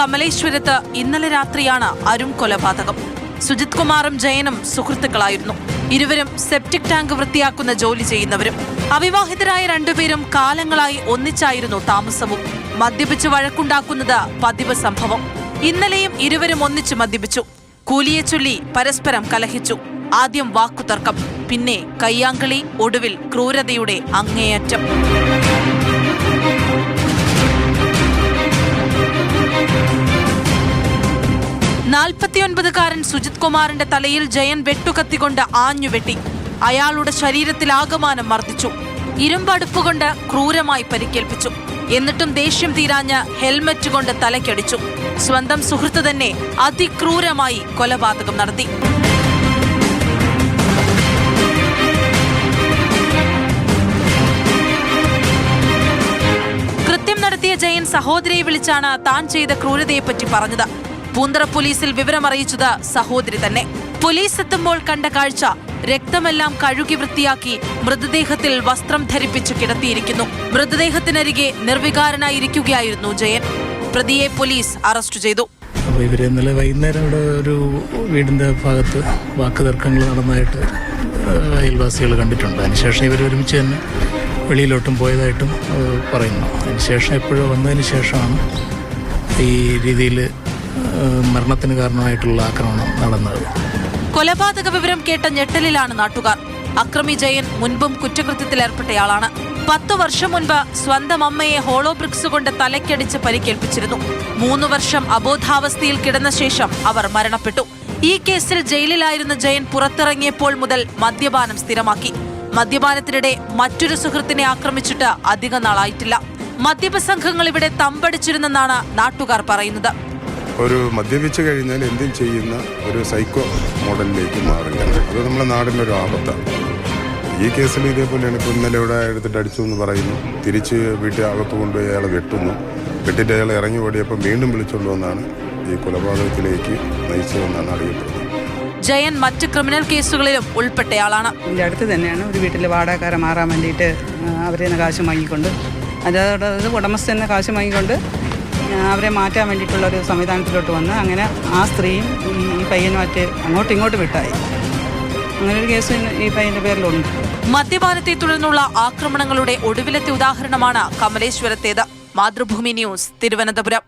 കമലേശ്വരത്ത് ഇന്നലെ രാത്രിയാണ് അരുൺ കൊലപാതകം. സുജിത് കുമാറും ജയനും സുഹൃത്തുക്കളായിരുന്നു. ഇരുവരും സെപ്റ്റിക് ടാങ്ക് വൃത്തിയാക്കുന്ന ജോലി ചെയ്യുന്നവരും. അവിവാഹിതരായ രണ്ടുപേരും കാലങ്ങളായി ഒന്നിച്ചായിരുന്നു താമസവും. മദ്യപിച്ച് വഴക്കുണ്ടാക്കുന്നത് പതിവ് സംഭവം. ഇന്നലെയും ഇരുവരും ഒന്നിച്ച് മദ്യപിച്ചു. കൂലിയെ ചൊല്ലി പരസ്പരം കലഹിച്ചു. ആദ്യം വാക്കുതർക്കം, പിന്നെ കയ്യാങ്കളി, ഒടുവിൽ ക്രൂരതയുടെ അങ്ങേയറ്റം. 49-കാരൻ സുജിത് കുമാറിന്റെ തലയിൽ ജയൻ വെട്ടുകത്തികൊണ്ട് ആഞ്ഞുവെട്ടി. അയാളുടെ ശരീരത്തിലാകമാനം മർദ്ദിച്ചു. ഇരുമ്പടുപ്പുകൊണ്ട് ക്രൂരമായി പരിക്കേൽപ്പിച്ചു. എന്നിട്ടും ദേഷ്യം തീരാഞ്ഞ് ഹെൽമറ്റ് കൊണ്ട് തലയ്ക്കടിച്ചു. സ്വന്തം സുഹൃത്ത് തന്നെ അതിക്രൂരമായി കൊലപാതകം നടത്തി. കൃത്യം നടത്തിയ ജയൻ സഹോദരിയെ വിളിച്ചാണ് താൻ ചെയ്ത ക്രൂരതയെപ്പറ്റി പറഞ്ഞത്. പൂന്തറ പോലീസിൽ വിവരമറിയിച്ചത് സഹോദരി തന്നെ. പോലീസ് എത്തുമ്പോൾ കണ്ട കാഴ്ച, രക്തമെല്ലാം കഴുകി വൃത്തിയാക്കി മൃതദേഹത്തിൽ വസ്ത്രം ധരിപ്പിച്ചു കിടത്തിയിരിക്കുന്നു. മൃതദേഹത്തിനരികെ നിർവികാരനായിരിക്കുകയായിരുന്നു ജയൻ. പ്രതിയെ പോലീസ് അറസ്റ്റ് ചെയ്തു. ഇവര് ഇന്നലെ വൈകുന്നേരം ഇവിടെ ഒരു വീടിന്റെ ഭാഗത്ത് വാക്കുതർക്കങ്ങൾ നടന്നതായിട്ട് അയൽവാസികൾ കണ്ടിട്ടുണ്ട്. അതിനുശേഷം ഇവർ ഒരുമിച്ച് തന്നെ വെളിയിലോട്ടും പോയതായിട്ടും പറയുന്നു. അതിനുശേഷം എപ്പോഴോ വന്നതിന് ശേഷമാണ് ഈ രീതിയിൽ മരണത്തിന് കാരണമായിട്ടുള്ള ആക്രമണം നടന്നത്. കൊലപാതക വിവരം കേട്ട ഞെട്ടലിലാണ് നാട്ടുകാർ. അക്രമി ജയൻ മുൻപും കുറ്റകൃത്യത്തിലേർപ്പെട്ടയാളാണ്. 10 വർഷം മുൻപ് സ്വന്തം അമ്മയെ ഹോളോ ബ്രിക്സ് കൊണ്ട് തലയ്ക്കടിച്ച് പരിക്കേൽപ്പിച്ചിരുന്നു. 3 വർഷം അബോധാവസ്ഥയിൽ കിടന്ന ശേഷം അവർ മരണപ്പെട്ടു. ഈ കേസിൽ ജയിലിലായിരുന്ന ജയൻ പുറത്തിറങ്ങിയപ്പോൾ മുതൽ മദ്യപാനം സ്ഥിരമാക്കി. മദ്യപാനത്തിനിടെ മറ്റൊരു സുഹൃത്തിനെ ആക്രമിച്ചിട്ട് അധിക നാളായിട്ടില്ല. മദ്യപ സംഘങ്ങൾ ഇവിടെ തമ്പടിച്ചിരുന്നെന്നാണ് നാട്ടുകാർ പറയുന്നത്. ഒരു മദ്യപിച്ച് കഴിഞ്ഞാൽ എന്തും ചെയ്യുന്ന ഒരു സൈക്കോ മോഡലിലേക്ക് മാറുകയാണ്. അത് നമ്മുടെ നാടിനൊരു ആപത്താണ്. ഈ കേസിൽ ഇതേപോലെയാണ്. ഇപ്പോൾ ഇന്നലെ ഇവിടെ എടുത്തിട്ട് അടിച്ചു എന്ന് പറയുന്നു. തിരിച്ച് വീട്ടിനകത്ത് കൊണ്ടുപോയി അയാളെ വെട്ടുന്നു. വെട്ടിട്ട് അയാൾ ഇറങ്ങി ഓടിയപ്പോൾ വീണ്ടും വിളിച്ചുകൊണ്ട് വന്നാണ് ഈ കൊലപാതകത്തിലേക്ക് നയിച്ചതെന്നാണ് അറിയപ്പെടുന്നത്. ജയൻ മറ്റ് ക്രിമിനൽ കേസുകളിലും ഉൾപ്പെട്ടയാളാണ്. ഇതിൻ്റെ അടുത്ത് തന്നെയാണ് ഒരു വീട്ടിൽ വാടകക്കാരെ മാറാൻ വേണ്ടിയിട്ട് അവരെ കാശ് വാങ്ങിക്കൊണ്ട്, അതായത് ഉടമസ്ഥനെ കാശ് വാങ്ങിക്കൊണ്ട് അവരെ മാറ്റാൻ വേണ്ടിയിട്ടുള്ള ഒരു സംവിധാനത്തിലോട്ട് വന്ന് അങ്ങനെ ആ സ്ത്രീയും ഈ പയ്യനുമായിട്ട് അങ്ങോട്ടും ഇങ്ങോട്ട് വിട്ടായി. അങ്ങനെ ഒരു കേസ് ഈ പയ്യന്റെ പേരിലുണ്ട്. മദ്യപാനത്തെ തുടർന്നുള്ള ആക്രമണങ്ങളുടെ ഒടുവിലത്തെ ഉദാഹരണമാണ് കമലേശ്വരത്തേത്. മാതൃഭൂമി ന്യൂസ്, തിരുവനന്തപുരം.